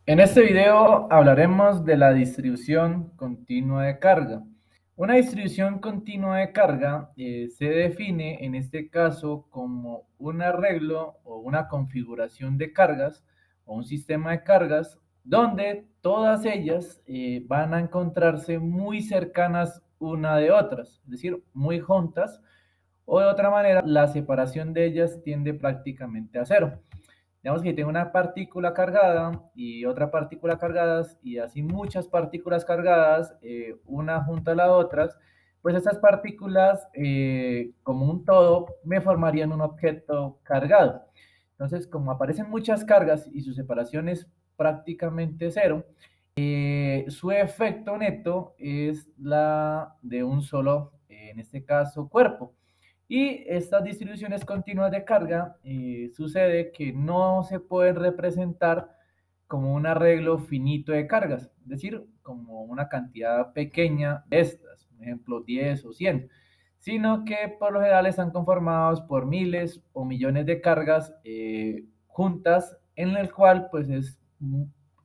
En este video hablaremos de la distribución continua de carga. Una distribución continua de carga se define en este caso como un arreglo o una configuración de cargas o un sistema de cargas donde todas ellas van a encontrarse muy cercanas una de otras, es decir, muy juntas, o de otra manera la separación de ellas tiende prácticamente a cero. Digamos que tengo una partícula cargada y otra partícula cargadas y así muchas partículas cargadas, una junto a la otra, pues estas partículas como un todo me formarían un objeto cargado. Entonces, como aparecen muchas cargas y su separación es prácticamente cero, su efecto neto es la de un solo, en este caso, cuerpo. Y estas distribuciones continuas de carga sucede que no se pueden representar como un arreglo finito de cargas, es decir, como una cantidad pequeña de estas, por ejemplo 10 o 100, sino que por lo general están conformados por miles o millones de cargas juntas, en el cual pues es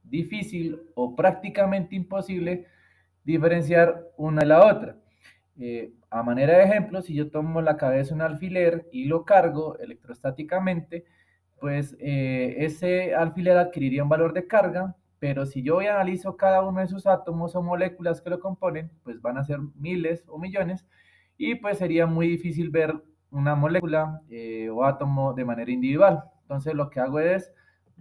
difícil o prácticamente imposible diferenciar una de la otra. A manera de ejemplo, si yo tomo la cabeza de un alfiler y lo cargo electrostáticamente, pues ese alfiler adquiriría un valor de carga, pero si yo voy a analizo cada uno de sus átomos o moléculas que lo componen, pues van a ser miles o millones, y pues sería muy difícil ver una molécula o átomo de manera individual. Entonces lo que hago es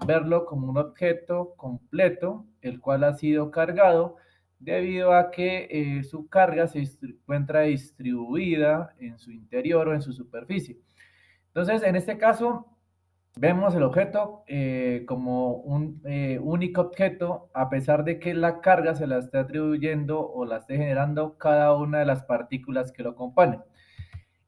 verlo como un objeto completo, el cual ha sido cargado debido a que su carga se encuentra distribuida en su interior o en su superficie. Entonces, en este caso, vemos el objeto como un único objeto, a pesar de que la carga se la esté atribuyendo o la esté generando cada una de las partículas que lo componen.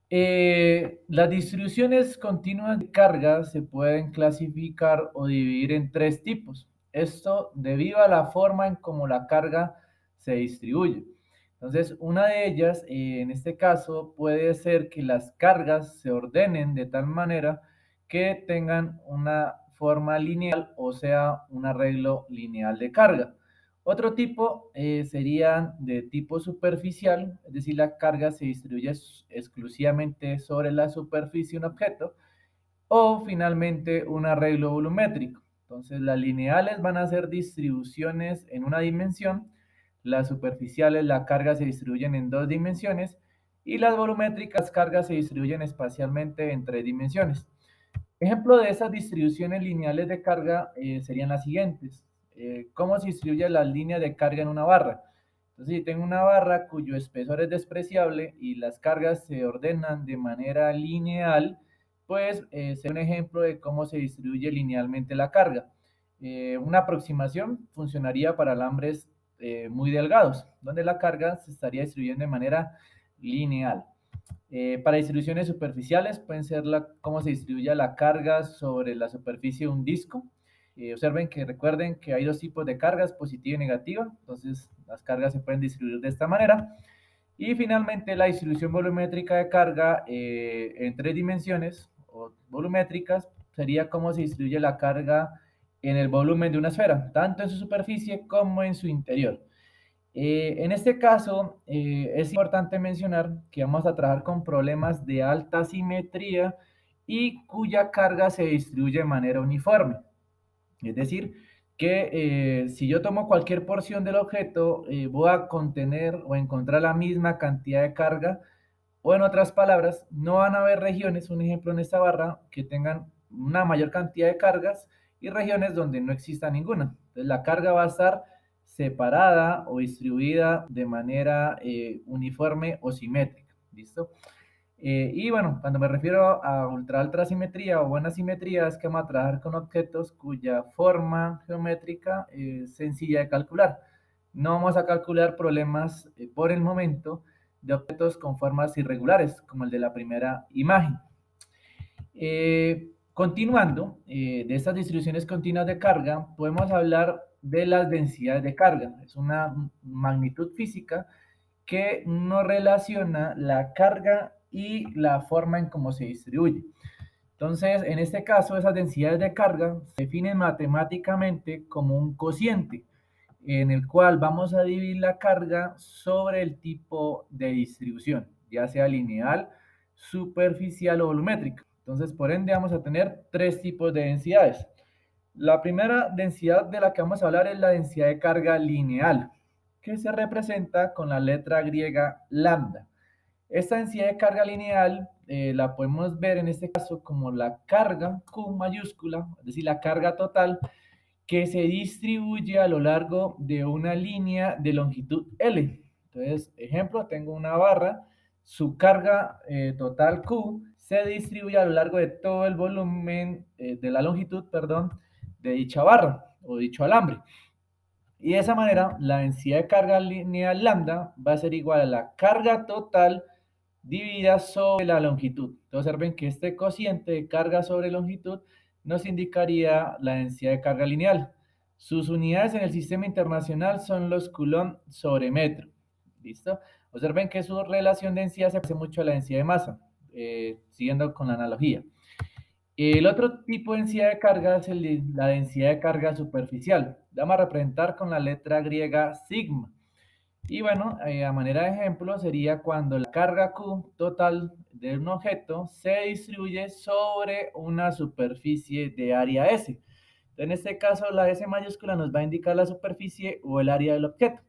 Las distribuciones continuas de carga se pueden clasificar o dividir en tres tipos. Esto debido a la forma en cómo la carga se distribuye. Entonces, una de ellas, en este caso, puede ser que las cargas se ordenen de tal manera que tengan una forma lineal, o sea, un arreglo lineal de carga. Otro tipo serían de tipo superficial, es decir, la carga se distribuye exclusivamente sobre la superficie de un objeto, o finalmente un arreglo volumétrico. Entonces, las lineales van a ser distribuciones en una dimensión, las superficiales, la carga se distribuyen en dos dimensiones, y las volumétricas cargas se distribuyen espacialmente en tres dimensiones. Ejemplo de esas distribuciones lineales de carga serían las siguientes. ¿Cómo se distribuye la línea de carga en una barra? Entonces, si tengo una barra cuyo espesor es despreciable y las cargas se ordenan de manera lineal, pues sería un ejemplo de cómo se distribuye linealmente la carga. Una aproximación funcionaría para alambres muy delgados, donde la carga se estaría distribuyendo de manera lineal. Para distribuciones superficiales pueden ser cómo se distribuye la carga sobre la superficie de un disco. Observen que recuerden que hay dos tipos de cargas, positiva y negativa, entonces las cargas se pueden distribuir de esta manera. Y finalmente la distribución volumétrica de carga en tres dimensiones o volumétricas sería cómo se distribuye la carga en el volumen de una esfera, tanto en su superficie como en su interior. En este caso, es importante mencionar que vamos a trabajar con problemas de alta simetría y cuya carga se distribuye de manera uniforme. Es decir, que si yo tomo cualquier porción del objeto, voy a contener o encontrar la misma cantidad de carga, o en otras palabras, no van a haber regiones, un ejemplo en esta barra, que tengan una mayor cantidad de cargas y regiones donde no exista ninguna. Entonces la carga va a estar separada o distribuida de manera uniforme o simétrica. ¿Listo? Y bueno, cuando me refiero a ultra alta simetría o buena simetría, es que vamos a trabajar con objetos cuya forma geométrica es sencilla de calcular. No vamos a calcular problemas por el momento de objetos con formas irregulares, como el de la primera imagen. Continuando, de estas distribuciones continuas de carga, podemos hablar de las densidades de carga. Es una magnitud física que nos relaciona la carga y la forma en cómo se distribuye. Entonces, en este caso, esas densidades de carga se definen matemáticamente como un cociente, en el cual vamos a dividir la carga sobre el tipo de distribución, ya sea lineal, superficial o volumétrica. Entonces, por ende, vamos a tener tres tipos de densidades. La primera densidad de la que vamos a hablar es la densidad de carga lineal, que se representa con la letra griega lambda. Esta densidad de carga lineal la podemos ver en este caso como la carga Q mayúscula, es decir, la carga total que se distribuye a lo largo de una línea de longitud L. Entonces, ejemplo, tengo una barra, su carga total Q se distribuye a lo largo de todo el volumen de la longitud, perdón, de dicha barra o dicho alambre. Y de esa manera, la densidad de carga lineal lambda va a ser igual a la carga total dividida sobre la longitud. Entonces, observen que este cociente de carga sobre longitud nos indicaría la densidad de carga lineal. Sus unidades en el sistema internacional son los coulomb sobre metro. ¿Listo? Observen que su relación de densidad se parece mucho a la densidad de masa, siguiendo con la analogía. El otro tipo de densidad de carga es la densidad de carga superficial. La vamos a representar con la letra griega sigma. Y bueno, a manera de ejemplo sería cuando la carga Q total de un objeto se distribuye sobre una superficie de área S. En este caso, la S mayúscula nos va a indicar la superficie o el área del objeto.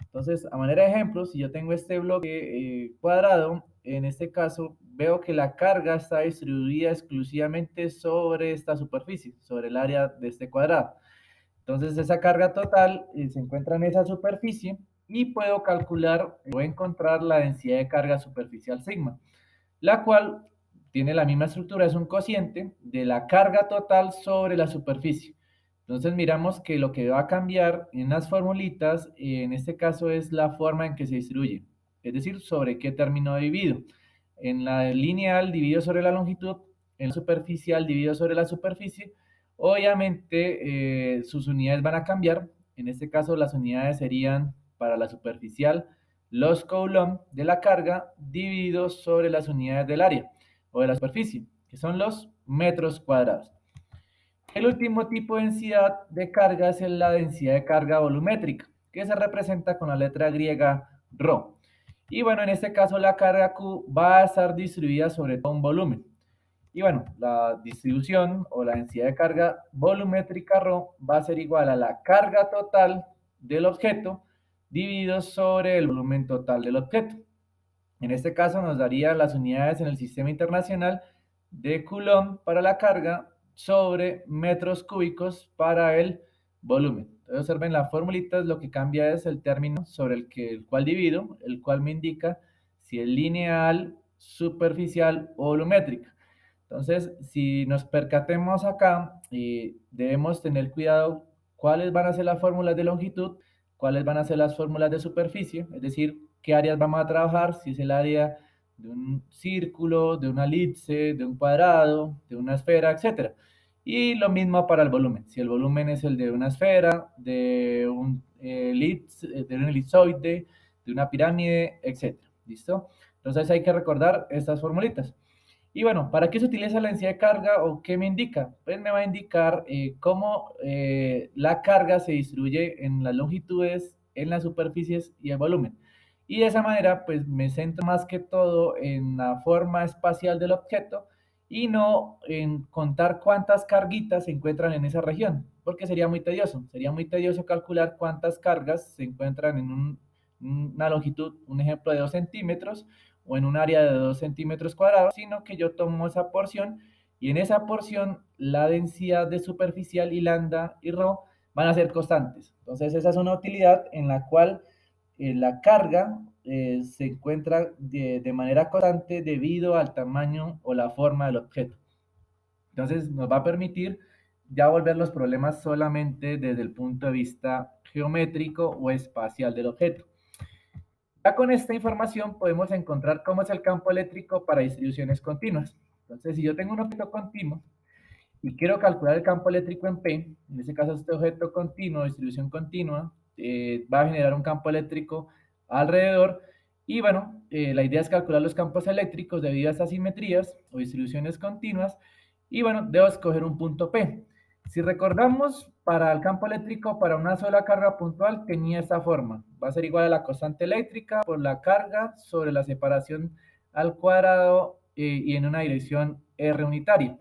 Entonces, a manera de ejemplo, si yo tengo este bloque cuadrado, en este caso veo que la carga está distribuida exclusivamente sobre esta superficie, sobre el área de este cuadrado. Entonces, esa carga total se encuentra en esa superficie y puedo calcular o encontrar la densidad de carga superficial sigma, la cual tiene la misma estructura, es un cociente de la carga total sobre la superficie. Entonces miramos que lo que va a cambiar en las formulitas, en este caso es la forma en que se distribuye, es decir, sobre qué término dividido. En la lineal dividido sobre la longitud, en la superficial dividido sobre la superficie. Obviamente sus unidades van a cambiar. En este caso las unidades serían para la superficial los coulomb de la carga divididos sobre las unidades del área o de la superficie, que son los metros cuadrados. El último tipo de densidad de carga es la densidad de carga volumétrica, que se representa con la letra griega ρ. Y bueno, en este caso la carga Q va a estar distribuida sobre todo un volumen. Y bueno, la distribución o la densidad de carga volumétrica ρ va a ser igual a la carga total del objeto dividido sobre el volumen total del objeto. En este caso nos daría las unidades en el sistema internacional de Coulomb para la carga sobre metros cúbicos para el volumen. Entonces observen la formulita, lo que cambia es el término sobre el cual divido, el cual me indica si es lineal, superficial o volumétrica. Entonces, si nos percatemos acá, debemos tener cuidado cuáles van a ser las fórmulas de longitud, cuáles van a ser las fórmulas de superficie, es decir, qué áreas vamos a trabajar, si es el área de un círculo, de una elipse, de un cuadrado, de una esfera, etcétera. Y lo mismo para el volumen, si el volumen es el de una esfera, de un elipsoide, de una pirámide, etcétera. ¿Listo? Entonces hay que recordar estas formulitas. Y bueno, ¿para qué se utiliza la densidad de carga o qué me indica? Pues me va a indicar cómo la carga se distribuye en las longitudes, en las superficies y el volumen. Y de esa manera, pues me centro más que todo en la forma espacial del objeto y no en contar cuántas carguitas se encuentran en esa región, porque sería muy tedioso. Sería muy tedioso calcular cuántas cargas se encuentran en una longitud, un ejemplo de 2 centímetros, o en un área de 2 centímetros cuadrados, sino que yo tomo esa porción y en esa porción la densidad de superficial y lambda y ρ van a ser constantes. Entonces esa es una utilidad en la cual la carga se encuentra de manera constante debido al tamaño o la forma del objeto. Entonces nos va a permitir ya volver los problemas solamente desde el punto de vista geométrico o espacial del objeto. Ya con esta información podemos encontrar cómo es el campo eléctrico para distribuciones continuas. Entonces, si yo tengo un objeto continuo y quiero calcular el campo eléctrico en P, en este caso este objeto continuo, distribución continua, va a generar un campo eléctrico alrededor. Y bueno, la idea es calcular los campos eléctricos debido a estas simetrías o distribuciones continuas. Y bueno, debo escoger un punto P. Si recordamos, para el campo eléctrico, para una sola carga puntual, tenía esta forma. Va a ser igual a la constante eléctrica por la carga sobre la separación al cuadrado y en una dirección R unitaria.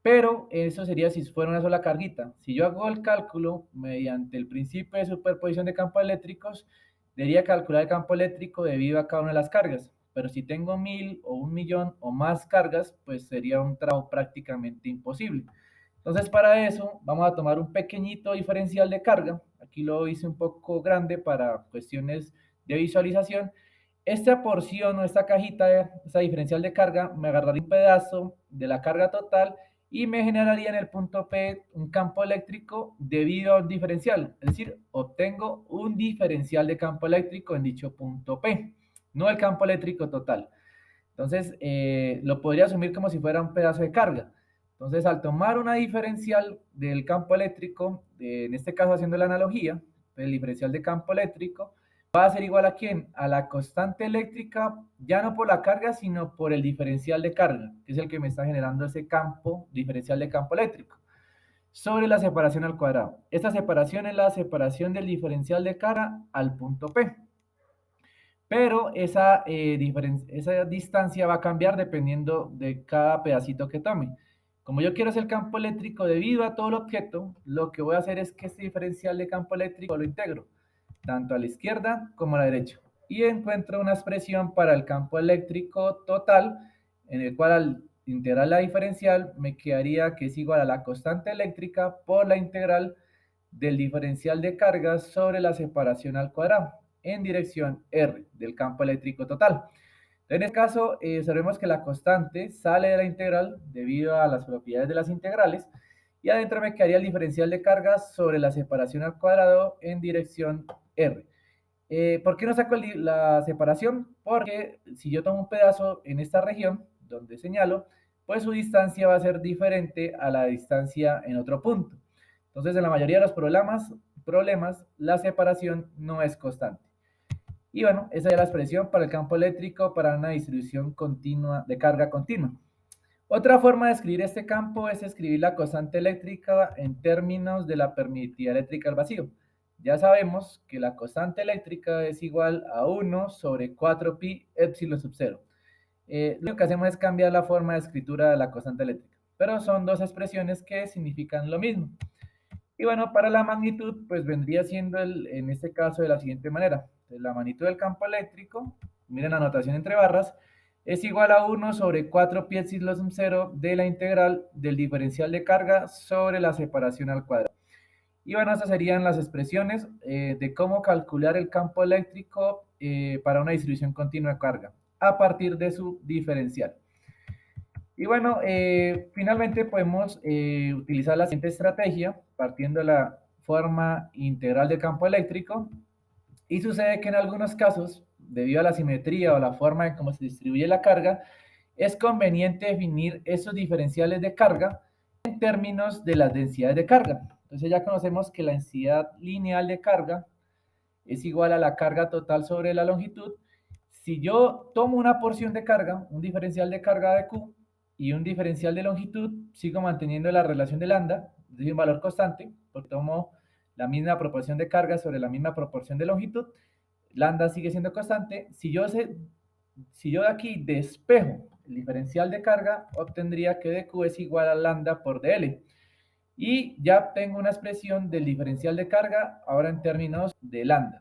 Pero eso sería si fuera una sola carguita. Si yo hago el cálculo mediante el principio de superposición de campos eléctricos, debería calcular el campo eléctrico debido a cada una de las cargas. Pero si tengo 1000 o 1.000.000 o más cargas, pues sería un trabajo prácticamente imposible. Entonces, para eso vamos a tomar un pequeñito diferencial de carga. Aquí lo hice un poco grande para cuestiones de visualización. Esta porción o esta cajita, esta diferencial de carga, me agarraría un pedazo de la carga total y me generaría en el punto P un campo eléctrico debido a un diferencial. Es decir, obtengo un diferencial de campo eléctrico en dicho punto P, no el campo eléctrico total. Entonces, lo podría asumir como si fuera un pedazo de carga. Entonces, al tomar una diferencial del campo eléctrico, en este caso haciendo la analogía, el diferencial de campo eléctrico, va a ser igual a quién? A la constante eléctrica, ya no por la carga, sino por el diferencial de carga, que es el que me está generando ese campo, diferencial de campo eléctrico, sobre la separación al cuadrado. Esta separación es la separación del diferencial de carga al punto P. Pero esa distancia va a cambiar dependiendo de cada pedacito que tome. Como yo quiero hacer campo eléctrico debido a todo el objeto, lo que voy a hacer es que este diferencial de campo eléctrico lo integro, tanto a la izquierda como a la derecha. Y encuentro una expresión para el campo eléctrico total, en el cual al integrar la diferencial me quedaría que es igual a la constante eléctrica por la integral del diferencial de cargas sobre la separación al cuadrado en dirección R del campo eléctrico total. En este caso, sabemos que la constante sale de la integral debido a las propiedades de las integrales y adentro me quedaría el diferencial de cargas sobre la separación al cuadrado en dirección R. ¿Por qué no saco la separación? Porque si yo tomo un pedazo en esta región donde señalo, pues su distancia va a ser diferente a la distancia en otro punto. Entonces, en la mayoría de los problemas la separación no es constante. Y bueno, esa es la expresión para el campo eléctrico para una distribución continua de carga continua. Otra forma de escribir este campo es escribir la constante eléctrica en términos de la permitividad eléctrica al vacío. Ya sabemos que la constante eléctrica es igual a 1 sobre 4pi epsilon sub 0. Lo que hacemos es cambiar la forma de escritura de la constante eléctrica, pero son dos expresiones que significan lo mismo. Y bueno, para la magnitud, pues vendría siendo en este caso de la siguiente manera. Entonces, la magnitud del campo eléctrico, miren la notación entre barras, es igual a 1 sobre 4 pi epsilon sub 0 de la integral del diferencial de carga sobre la separación al cuadrado. Y bueno, esas serían las expresiones de cómo calcular el campo eléctrico para una distribución continua de carga a partir de su diferencial. Y bueno, finalmente podemos utilizar la siguiente estrategia partiendo de la forma integral de campo eléctrico y sucede que en algunos casos, debido a la simetría o la forma en cómo se distribuye la carga, es conveniente definir esos diferenciales de carga en términos de las densidades de carga. Entonces ya conocemos que la densidad lineal de carga es igual a la carga total sobre la longitud. Si yo tomo una porción de carga, un diferencial de carga de Q y un diferencial de longitud, sigo manteniendo la relación de lambda, es decir, un valor constante, porque tomo la misma proporción de carga sobre la misma proporción de longitud, lambda sigue siendo constante. Si yo de aquí despejo el diferencial de carga, obtendría que dQ es igual a lambda por dL. Y ya tengo una expresión del diferencial de carga ahora en términos de lambda,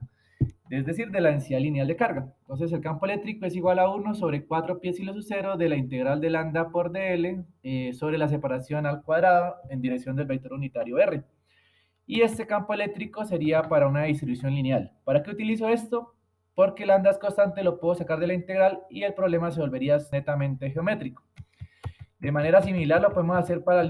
es decir, de la densidad lineal de carga. Entonces, el campo eléctrico es igual a 1 sobre 4 pi epsilon sub 0 de la integral de lambda por dl sobre la separación al cuadrado en dirección del vector unitario R. Y este campo eléctrico sería para una distribución lineal. ¿Para qué utilizo esto? Porque lambda es constante, lo puedo sacar de la integral y el problema se volvería netamente geométrico. De manera similar lo podemos hacer para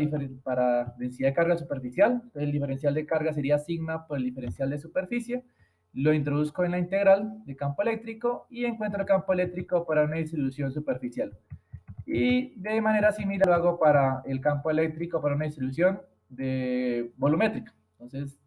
densidad de carga superficial. El diferencial de carga sería sigma por el diferencial de superficie. Lo introduzco en la integral de campo eléctrico y encuentro el campo eléctrico para una distribución superficial. Y de manera similar lo hago para el campo eléctrico para una distribución volumétrica. Entonces